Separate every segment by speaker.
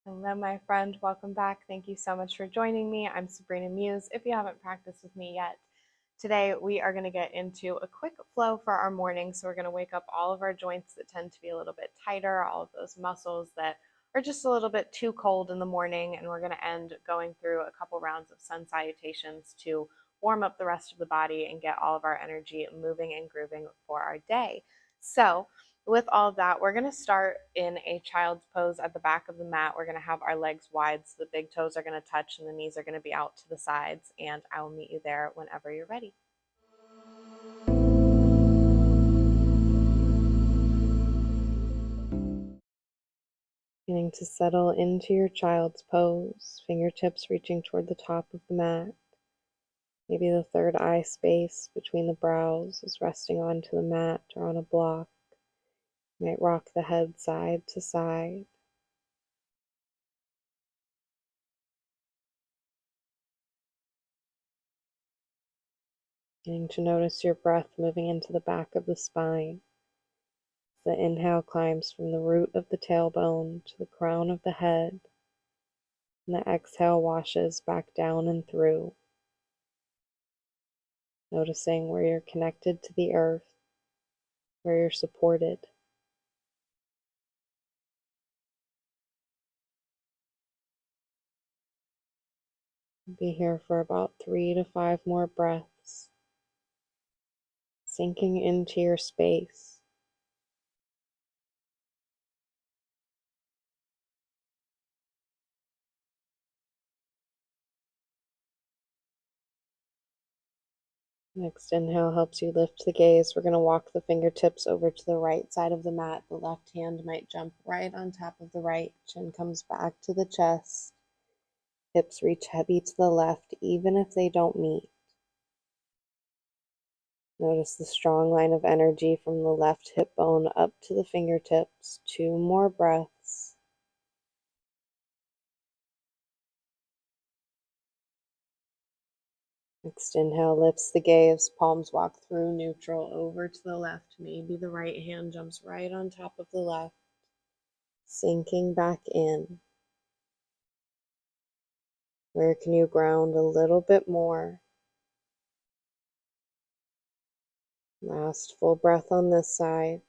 Speaker 1: Hello, my friend. Welcome back. Thank you so much for joining me. I'm Sabrina Muse. If you haven't practiced with me yet, today we are going to get into a quick flow for our morning. So, we're going to wake up all of our joints that tend to be a little bit tighter, all of those muscles that are just a little bit too cold in the morning. And we're going to end going through a couple rounds of sun salutations to warm up the rest of the body and get all of our energy moving and grooving for our day. So, with all of that, we're going to start in a child's pose at the back of the mat. We're going to have our legs wide, so the big toes are going to touch and the knees are going to be out to the sides. And I will meet you there whenever you're ready. Beginning to settle into your child's pose, fingertips reaching toward the top of the mat. Maybe the third eye space between the brows is resting onto the mat or on a block. You might rock the head side to side. Beginning to notice your breath moving into the back of the spine. The inhale climbs from the root of the tailbone to the crown of the head, and the exhale washes back down and through, noticing where you're connected to the earth, where you're supported. Be here for about 3 to 5 more breaths, sinking into your space. Next inhale helps you lift the gaze. We're going to walk the fingertips over to the right side of the mat. The left hand might jump right on top of the right. Chin comes back to the chest. Hips reach heavy to the left, even if they don't meet. Notice the strong line of energy from the left hip bone up to the fingertips. 2 more breaths. Next inhale lifts the gaze. Palms walk through neutral over to the left. Maybe the right hand jumps right on top of the left. Sinking back in. Where can you ground a little bit more? Last full breath on this side.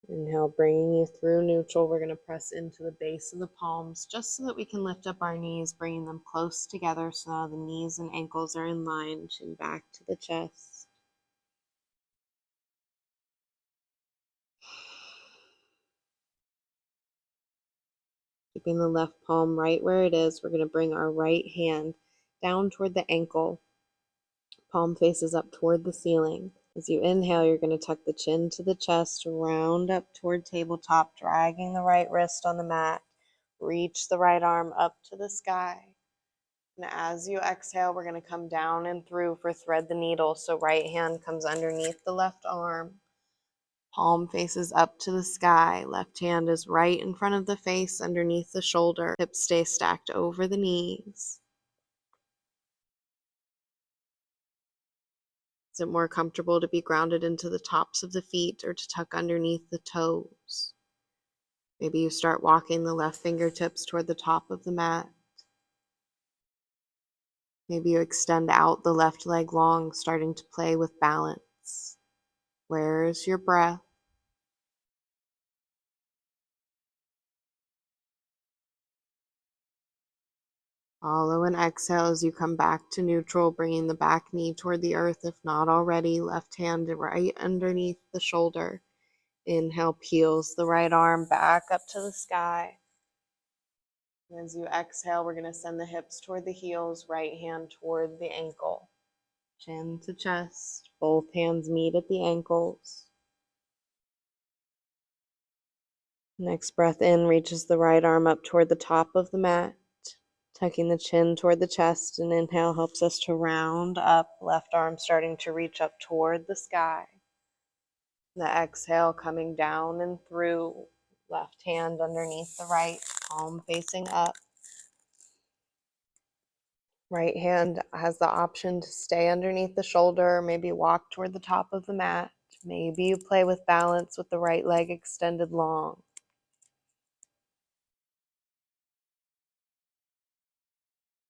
Speaker 1: Inhale, bringing you through neutral. We're going to press into the base of the palms just so that we can lift up our knees, bringing them close together so now the knees and ankles are in line, chin back to the chest. Keeping the left palm right where it is, we're going to bring our right hand down toward the ankle. Palm faces up toward the ceiling. As you inhale, you're going to tuck the chin to the chest, round up toward tabletop, dragging the right wrist on the mat. Reach the right arm up to the sky. And as you exhale, we're going to come down and through for thread the needle. So right hand comes underneath the left arm. Palm faces up to the sky. Left hand is right in front of the face, underneath the shoulder. Hips stay stacked over the knees. Is it more comfortable to be grounded into the tops of the feet or to tuck underneath the toes? Maybe you start walking the left fingertips toward the top of the mat. Maybe you extend out the left leg long, starting to play with balance. Where's your breath? Follow and exhale as you come back to neutral, bringing the back knee toward the earth if not already. Left hand right underneath the shoulder. Inhale, peels the right arm back up to the sky. And as you exhale, we're going to send the hips toward the heels, right hand toward the ankle. Chin to chest, both hands meet at the ankles. Next breath in reaches the right arm up toward the top of the mat. Tucking the chin toward the chest, and inhale helps us to round up, left arm starting to reach up toward the sky. The exhale coming down and through, left hand underneath the right, palm facing up. Right hand has the option to stay underneath the shoulder, maybe walk toward the top of the mat. Maybe you play with balance with the right leg extended long.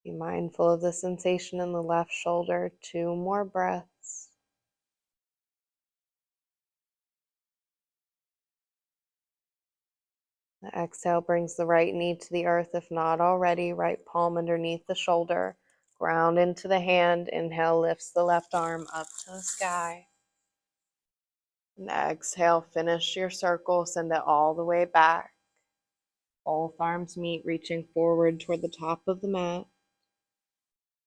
Speaker 1: Be mindful of the sensation in the left shoulder. 2 more breaths. The exhale brings the right knee to the earth, if not already. Right palm underneath the shoulder. Ground into the hand. Inhale lifts the left arm up to the sky. And exhale, finish your circle. Send it all the way back. Both arms meet, reaching forward toward the top of the mat.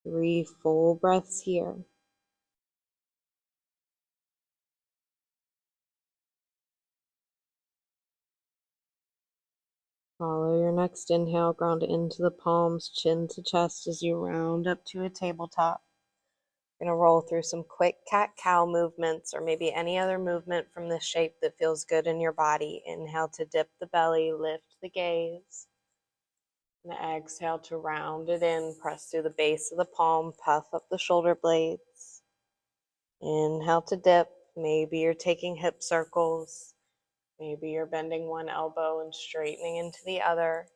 Speaker 1: 3 full breaths here. Follow your next inhale, ground into the palms, chin to chest as you round up to a tabletop. You're going to roll through some quick cat-cow movements, or maybe any other movement from this shape that feels good in your body. Inhale to dip the belly, lift the gaze. And exhale to round it in, press through the base of the palm, puff up the shoulder blades. Inhale to dip. Maybe you're taking hip circles. Maybe you're bending one elbow and straightening into the other.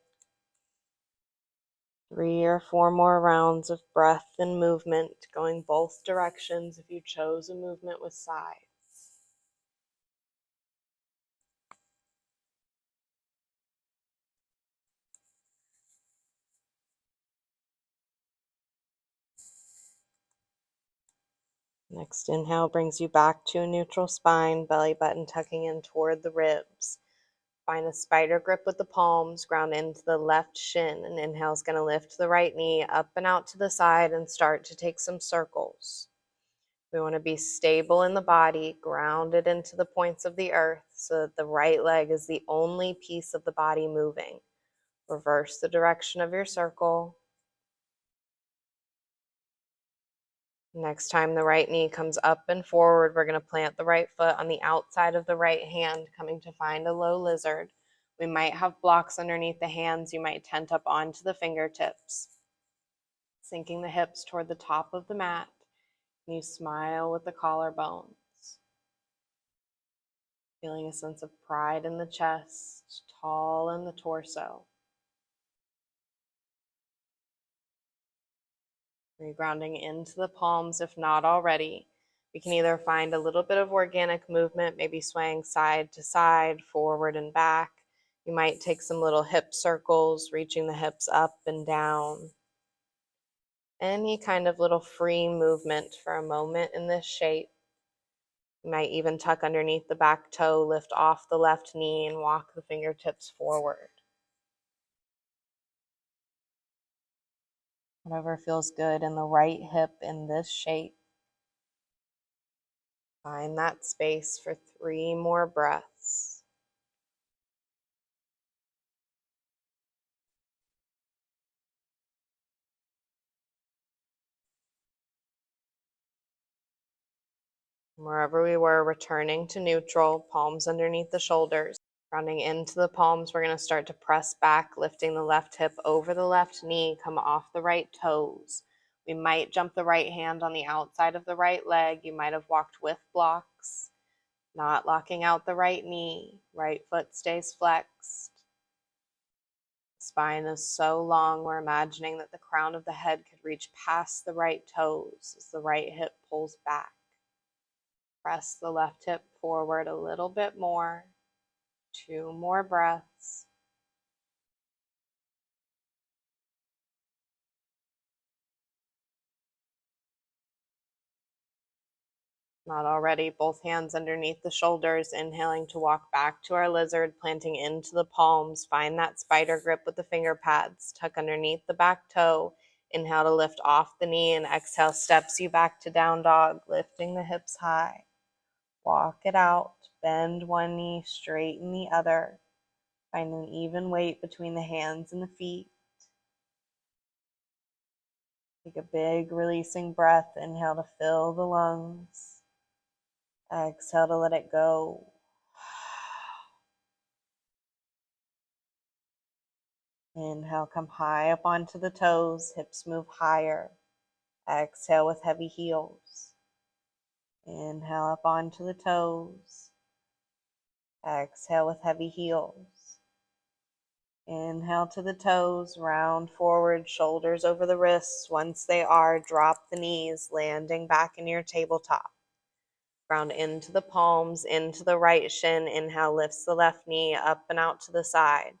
Speaker 1: 3 or 4 more rounds of breath and movement, going both directions if you chose a movement with sides. Next inhale brings you back to a neutral spine, belly button tucking in toward the ribs. Find a spider grip with the palms, ground into the left shin, and inhale is going to lift the right knee up and out to the side and start to take some circles. We want to be stable in the body, grounded into the points of the earth so that the right leg is the only piece of the body moving. Reverse the direction of your circle. Next time the right knee comes up and forward, we're going to plant the right foot on the outside of the right hand, coming to find a low lizard. We might have blocks underneath the hands. You might tent up onto the fingertips, sinking the hips toward the top of the mat. And you smile with the collarbones, feeling a sense of pride in the chest, tall in the torso. Regrounding into the palms if not already. We can either find a little bit of organic movement, maybe swaying side to side, forward and back. You might take some little hip circles, reaching the hips up and down. Any kind of little free movement for a moment in this shape. You might even tuck underneath the back toe, lift off the left knee, and walk the fingertips forward. Whatever feels good in the right hip in this shape. Find that space for 3 more breaths. Wherever we were, returning to neutral, palms underneath the shoulders. Rounding into the palms, we're going to start to press back, lifting the left hip over the left knee, come off the right toes. We might jump the right hand on the outside of the right leg. You might have walked with blocks, not locking out the right knee. Right foot stays flexed. Spine is so long, we're imagining that the crown of the head could reach past the right toes as the right hip pulls back. Press the left hip forward a little bit more. 2 more breaths. Not already, both hands underneath the shoulders, inhaling to walk back to our lizard, planting into the palms. Find that spider grip with the finger pads. Tuck underneath the back toe. Inhale to lift off the knee, and exhale steps you back to down dog, lifting the hips high. Walk it out. Bend one knee, straighten the other. Find an even weight between the hands and the feet. Take a big releasing breath. Inhale to fill the lungs. Exhale to let it go. Inhale, come high up onto the toes, hips move higher. Exhale with heavy heels. Inhale up onto the toes. Exhale with heavy heels. Inhale to the toes, round forward, shoulders over the wrists. Once they are, drop the knees, landing back in your tabletop. Ground into the palms, into the right shin. Inhale, lifts the left knee up and out to the side.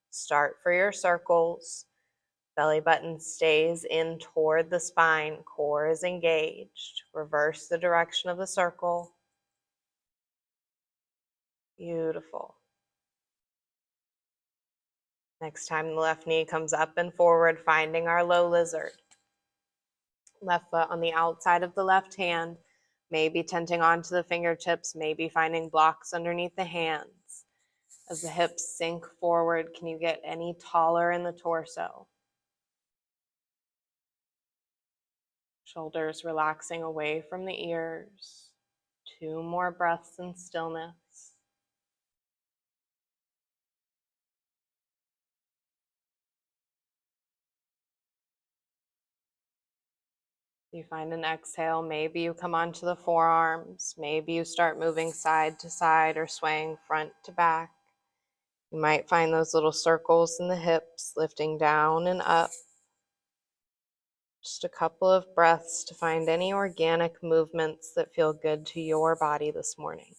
Speaker 1: Start for your circles. Belly button stays in toward the spine. Core is engaged. Reverse the direction of the circle. Beautiful. Next time the left knee comes up and forward, finding our low lizard. Left foot on the outside of the left hand, maybe tenting onto the fingertips, maybe finding blocks underneath the hands. As the hips sink forward, can you get any taller in the torso? Shoulders relaxing away from the ears. 2 more breaths in stillness. You find an exhale, maybe you come onto the forearms, maybe you start moving side to side or swaying front to back. You might find those little circles in the hips, lifting down and up. Just a couple of breaths to find any organic movements that feel good to your body this morning.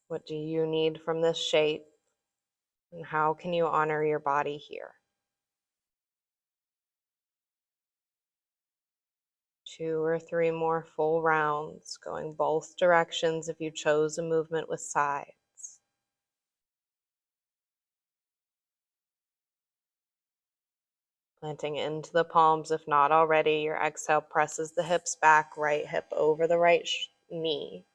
Speaker 1: What do you need from this shape? And how can you honor your body here? 2 or 3 more full rounds, going both directions if you chose a movement with sides. Planting into the palms, if not already. Your exhale presses the hips back, right hip over the right knee.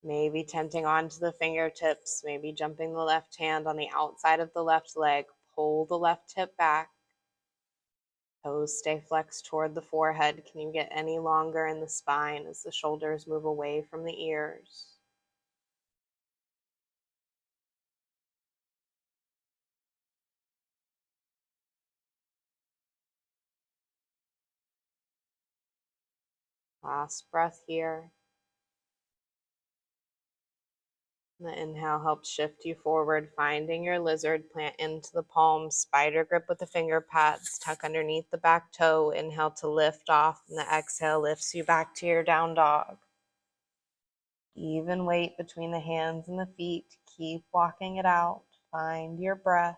Speaker 1: Maybe tenting onto the fingertips, maybe jumping the left hand on the outside of the left leg. Pull the left hip back. Toes stay flexed toward the forehead. Can you get any longer in the spine as the shoulders move away from the ears? Last breath here. The inhale helps shift you forward, finding your lizard. Plant into the palms, spider grip with the finger pads, tuck underneath the back toe. Inhale to lift off, and the exhale lifts you back to your down dog. Even weight between the hands and the feet. Keep walking it out. Find your breath.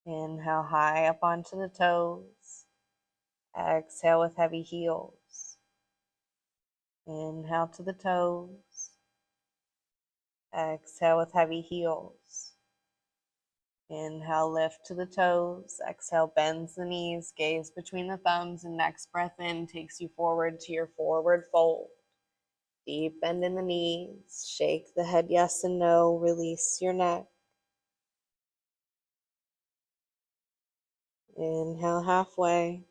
Speaker 1: Inhale high up onto the toes. Exhale with heavy heels. Inhale to the toes. Exhale with heavy heels. Inhale, lift to the toes. Exhale, bends the knees, gaze between the thumbs, and next breath in takes you forward to your forward fold. Deep bend in the knees. Shake the head yes and no. Release your neck. Inhale halfway.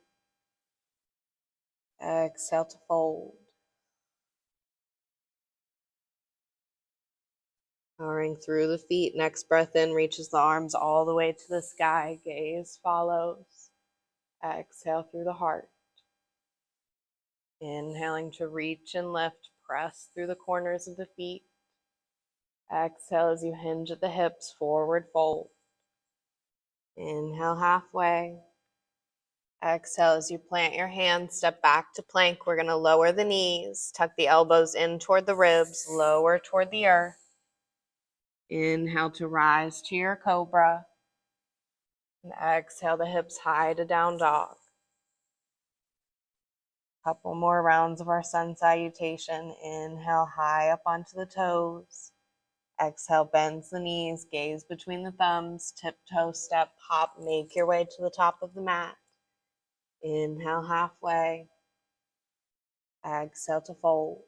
Speaker 1: Exhale to fold. Powering through the feet. Next breath in reaches the arms all the way to the sky. Gaze follows. Exhale through the heart. Inhaling to reach and lift. Press through the corners of the feet. Exhale as you hinge at the hips. Forward fold. Inhale halfway. Exhale as you plant your hands, step back to plank. We're going to lower the knees, tuck the elbows in toward the ribs, lower toward the earth. Inhale to rise to your cobra. And exhale the hips high to down dog. Couple more rounds of our sun salutation. Inhale high up onto the toes. Exhale, bends the knees, gaze between the thumbs, tiptoe step, hop, make your way to the top of the mat. Inhale halfway. Exhale to fold.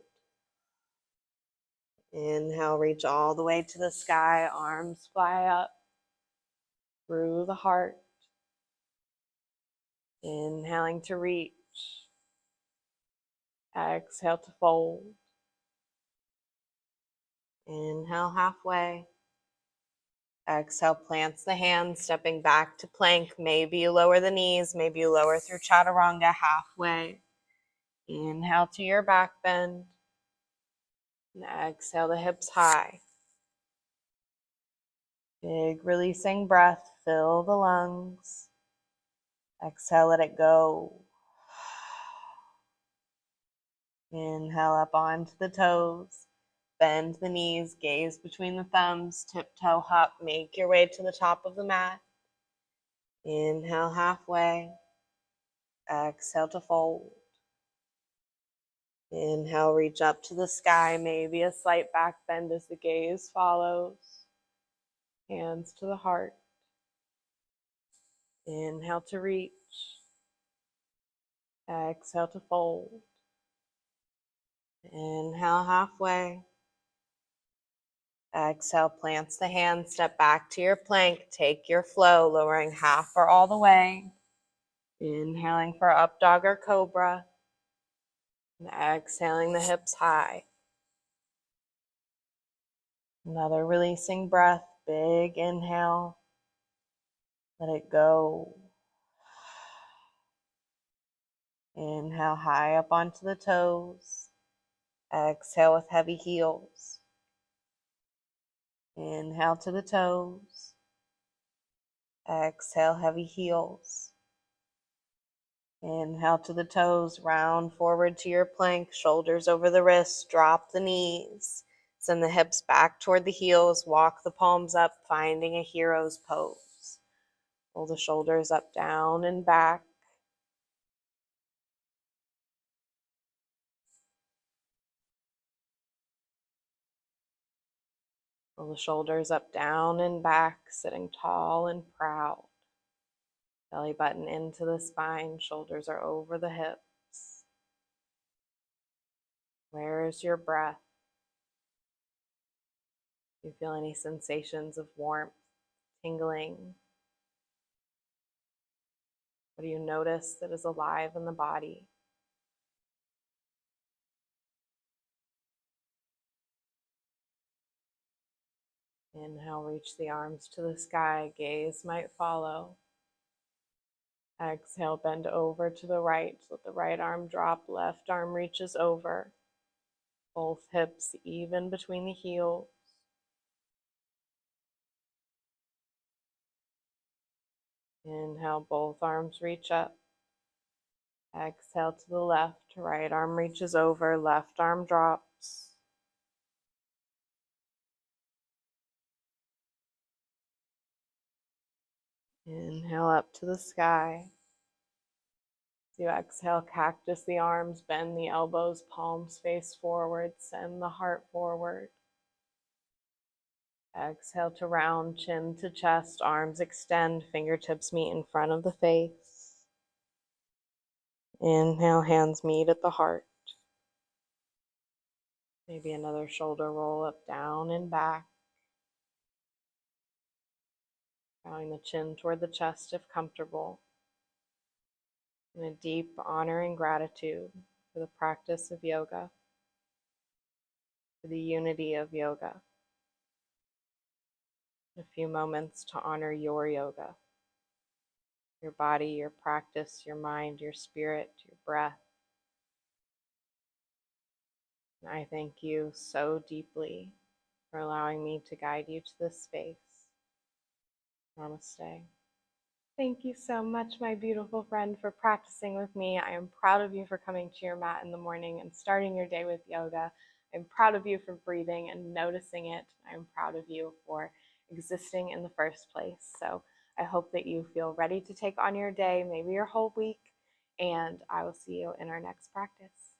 Speaker 1: Inhale, reach all the way to the sky, arms fly up through the heart. Inhaling to reach. Exhale to fold. Inhale halfway. Exhale, plants the hands, stepping back to plank. Maybe you lower the knees, maybe you lower through chaturanga halfway. Inhale to your back bend. And exhale the hips high. Big releasing breath, fill the lungs. Exhale, let it go. Inhale up onto the toes. Bend the knees, gaze between the thumbs, tiptoe hop, make your way to the top of the mat. Inhale halfway. Exhale to fold. Inhale, reach up to the sky, maybe a slight back bend as the gaze follows. Hands to the heart. Inhale to reach. Exhale to fold. Inhale halfway. Exhale, plants the hands, step back to your plank. Take your flow, lowering half or all the way. Inhaling for up dog or cobra. And exhaling the hips high. Another releasing breath, big inhale. Let it go. Inhale high up onto the toes. Exhale with heavy heels. Inhale to the toes. Exhale, heavy heels. Inhale to the toes, round forward to your plank, shoulders over the wrists, drop the knees. Send the hips back toward the heels, walk the palms up, finding a hero's pose. Pull the shoulders up, down, and back. Pull the shoulders up, down, and back, sitting tall and proud. Belly button into the spine, shoulders are over the hips. Where is your breath? Do you feel any sensations of warmth, tingling? What do you notice that is alive in the body? Inhale, reach the arms to the sky, gaze might follow. Exhale, bend over to the right, let the right arm drop, left arm reaches over. Both hips even between the heels. Inhale, both arms reach up. Exhale to the left, right arm reaches over, left arm drops. Inhale up to the sky. As you exhale, cactus the arms, bend the elbows, palms face forward, send the heart forward. Exhale to round, chin to chest, arms extend, fingertips meet in front of the face. Inhale, hands meet at the heart. Maybe another shoulder roll up, down and back. Bowing the chin toward the chest if comfortable. And a deep honor and gratitude for the practice of yoga, for the unity of yoga. A few moments to honor your yoga, your body, your practice, your mind, your spirit, your breath. And I thank you so deeply for allowing me to guide you to this space. Namaste. Thank you so much, my beautiful friend, for practicing with me. I am proud of you for coming to your mat in the morning and starting your day with yoga. I'm proud of you for breathing and noticing it. I'm proud of you for existing in the first place. So I hope that you feel ready to take on your day, maybe your whole week, and I will see you in our next practice.